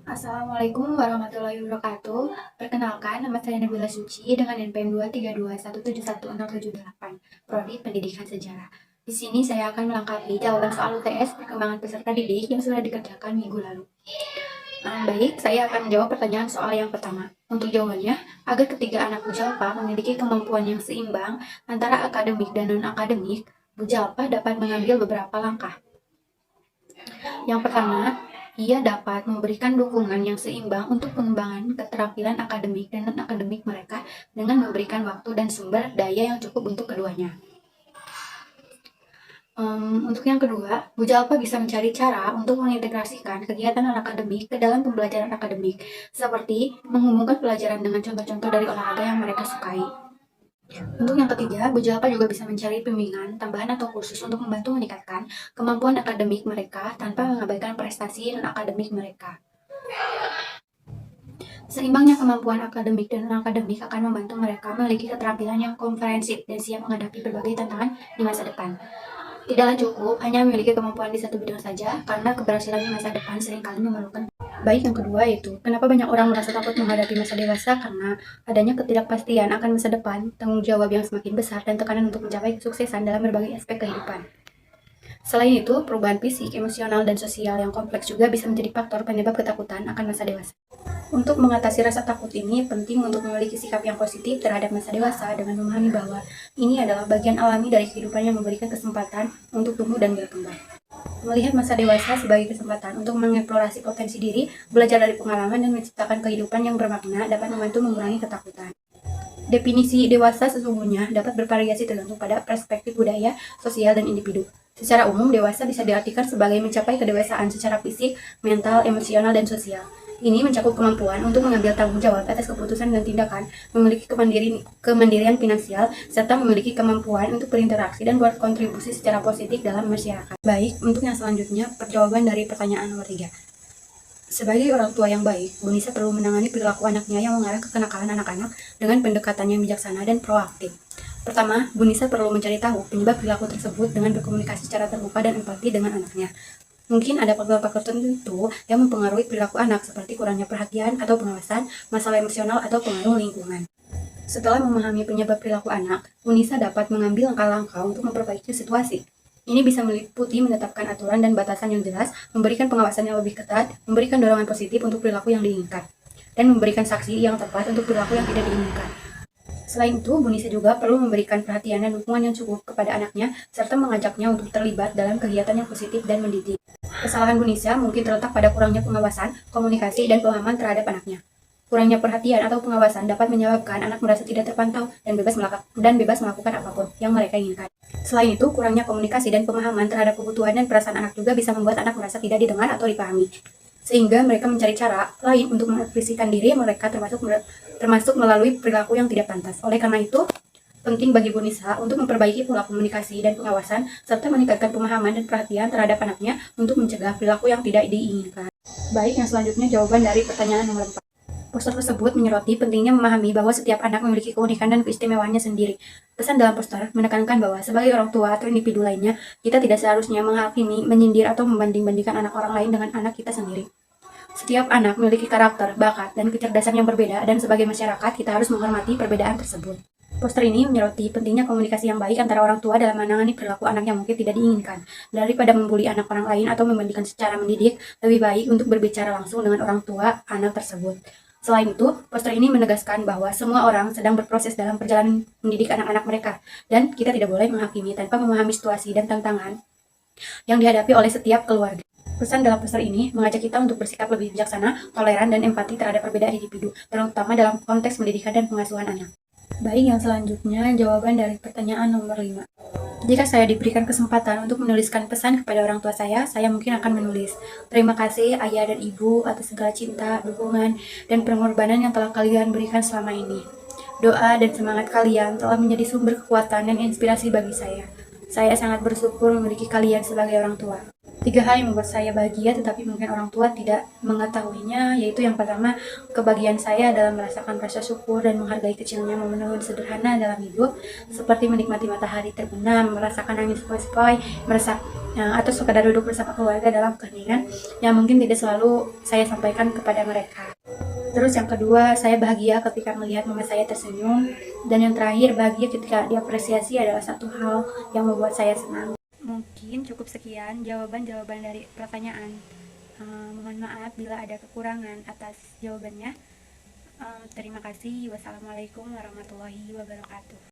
Assalamualaikum warahmatullahi wabarakatuh. Perkenalkan, nama saya Nabila Suci dengan NPM 232171678, Prodi Pendidikan Sejarah. Di sini saya akan melengkapi jawaban soal UTS perkembangan peserta didik yang sudah dikerjakan minggu lalu. Baik, saya akan menjawab pertanyaan soal yang pertama. Untuk jawabannya, agar ketiga anak Bujalpa memiliki kemampuan yang seimbang antara akademik dan non-akademik, Bujalpa dapat mengambil beberapa langkah. Yang pertama, ia dapat memberikan dukungan yang seimbang untuk pengembangan keterampilan akademik dan non-akademik mereka dengan memberikan waktu dan sumber daya yang cukup untuk keduanya. Untuk yang kedua, Bujalpa bisa mencari cara untuk mengintegrasikan kegiatan non-akademik ke dalam pembelajaran akademik, seperti menghubungkan pelajaran dengan contoh-contoh dari olahraga yang mereka sukai. Untuk yang ketiga, Bujalpa juga bisa mencari bimbingan, tambahan atau kursus untuk membantu meningkatkan kemampuan akademik mereka tanpa mengabaikan prestasi non-akademik mereka. Seimbangnya kemampuan akademik dan non-akademik akan membantu mereka memiliki keterampilan yang komprehensif dan siap menghadapi berbagai tantangan di masa depan. Tidaklah cukup hanya memiliki kemampuan di satu bidang saja, karena keberhasilan di masa depan seringkali memerlukan. Baik, yang kedua yaitu, kenapa banyak orang merasa takut menghadapi masa dewasa? Karena adanya ketidakpastian akan masa depan, tanggung jawab yang semakin besar, dan tekanan untuk mencapai kesuksesan dalam berbagai aspek kehidupan. Selain itu, perubahan fisik, emosional, dan sosial yang kompleks juga bisa menjadi faktor penyebab ketakutan akan masa dewasa. Untuk mengatasi rasa takut ini, penting untuk memiliki sikap yang positif terhadap masa dewasa dengan memahami bahwa ini adalah bagian alami dari kehidupan yang memberikan kesempatan untuk tumbuh dan berkembang. Melihat masa dewasa sebagai kesempatan untuk mengeksplorasi potensi diri, belajar dari pengalaman, dan menciptakan kehidupan yang bermakna dapat membantu mengurangi ketakutan. Definisi dewasa sesungguhnya dapat bervariasi tergantung pada perspektif budaya, sosial, dan individu. Secara umum, dewasa bisa diartikan sebagai mencapai kedewasaan secara fisik, mental, emosional, dan sosial. Ini mencakup kemampuan untuk mengambil tanggung jawab atas keputusan dan tindakan, memiliki kemandirian finansial, serta memiliki kemampuan untuk berinteraksi dan berkontribusi secara positif dalam masyarakat. Baik, untuk yang selanjutnya, perjawaban dari pertanyaan nomor 3. Sebagai orang tua yang baik, Bu Nisa perlu menangani perilaku anaknya yang mengarah ke kenakalan anak-anak dengan pendekatan yang bijaksana dan proaktif. Pertama, Bu Nisa perlu mencari tahu penyebab perilaku tersebut dengan berkomunikasi secara terbuka dan empati dengan anaknya. Mungkin ada faktor-faktor tertentu yang mempengaruhi perilaku anak, seperti kurangnya perhatian atau pengawasan, masalah emosional, atau pengaruh lingkungan. Setelah memahami penyebab perilaku anak, Unisa dapat mengambil langkah-langkah untuk memperbaiki situasi. Ini bisa meliputi menetapkan aturan dan batasan yang jelas, memberikan pengawasan yang lebih ketat, memberikan dorongan positif untuk perilaku yang diinginkan, dan memberikan saksi yang tepat untuk perilaku yang tidak diinginkan. Selain itu, Bu Nisa juga perlu memberikan perhatian dan dukungan yang cukup kepada anaknya, serta mengajaknya untuk terlibat dalam kegiatan yang positif dan mendidik. Kesalahan Bu Nisa mungkin terletak pada kurangnya pengawasan, komunikasi, dan pemahaman terhadap anaknya. Kurangnya perhatian atau pengawasan dapat menyebabkan anak merasa tidak terpantau dan bebas melakukan apapun yang mereka inginkan. Selain itu, kurangnya komunikasi dan pemahaman terhadap kebutuhan dan perasaan anak juga bisa membuat anak merasa tidak didengar atau dipahami, sehingga mereka mencari cara lain untuk mengekspresikan diri mereka, termasuk melalui perilaku yang tidak pantas. Oleh karena itu, penting bagi Bu Nisa untuk memperbaiki pola komunikasi dan pengawasan, serta meningkatkan pemahaman dan perhatian terhadap anaknya untuk mencegah perilaku yang tidak diinginkan. Baik, yang selanjutnya jawaban dari pertanyaan nomor 4. Poster tersebut menyoroti pentingnya memahami bahwa setiap anak memiliki keunikan dan keistimewaannya sendiri. Pesan dalam poster menekankan bahwa sebagai orang tua atau individu lainnya, kita tidak seharusnya menghakimi, menyindir, atau membanding-bandingkan anak orang lain dengan anak kita sendiri. Setiap anak memiliki karakter, bakat, dan kecerdasan yang berbeda, dan sebagai masyarakat kita harus menghormati perbedaan tersebut. Poster ini menyoroti pentingnya komunikasi yang baik antara orang tua dalam menangani perilaku anak yang mungkin tidak diinginkan. Daripada membuli anak orang lain atau membandingkan secara mendidik, lebih baik untuk berbicara langsung dengan orang tua anak tersebut. Selain itu, poster ini menegaskan bahwa semua orang sedang berproses dalam perjalanan mendidik anak-anak mereka, dan kita tidak boleh menghakimi tanpa memahami situasi dan tantangan yang dihadapi oleh setiap keluarga. Pesan dalam poster ini mengajak kita untuk bersikap lebih bijaksana, toleran, dan empati terhadap perbedaan individu, terutama dalam konteks pendidikan dan pengasuhan anak. Baik, yang selanjutnya jawaban dari pertanyaan nomor 5. Jika saya diberikan kesempatan untuk menuliskan pesan kepada orang tua saya mungkin akan menulis, "Terima kasih ayah dan ibu atas segala cinta, dukungan, dan pengorbanan yang telah kalian berikan selama ini. Doa dan semangat kalian telah menjadi sumber kekuatan dan inspirasi bagi saya. Saya sangat bersyukur memiliki kalian sebagai orang tua." Tiga hal yang membuat saya bahagia tetapi mungkin orang tua tidak mengetahuinya, yaitu yang pertama, kebahagiaan saya adalah merasakan rasa syukur dan menghargai kecilnya momen-momen sederhana dalam hidup, seperti menikmati matahari terbenam, merasakan angin sepoi-sepoi, atau sekadar duduk bersama keluarga dalam keheningan yang mungkin tidak selalu saya sampaikan kepada mereka. Terus yang kedua, saya bahagia ketika melihat mama saya tersenyum. Dan yang terakhir, bahagia ketika diapresiasi adalah satu hal yang membuat saya senang. Mungkin cukup sekian jawaban-jawaban dari pertanyaan. Mohon maaf bila ada kekurangan atas jawabannya. Terima kasih. Wassalamualaikum warahmatullahi wabarakatuh.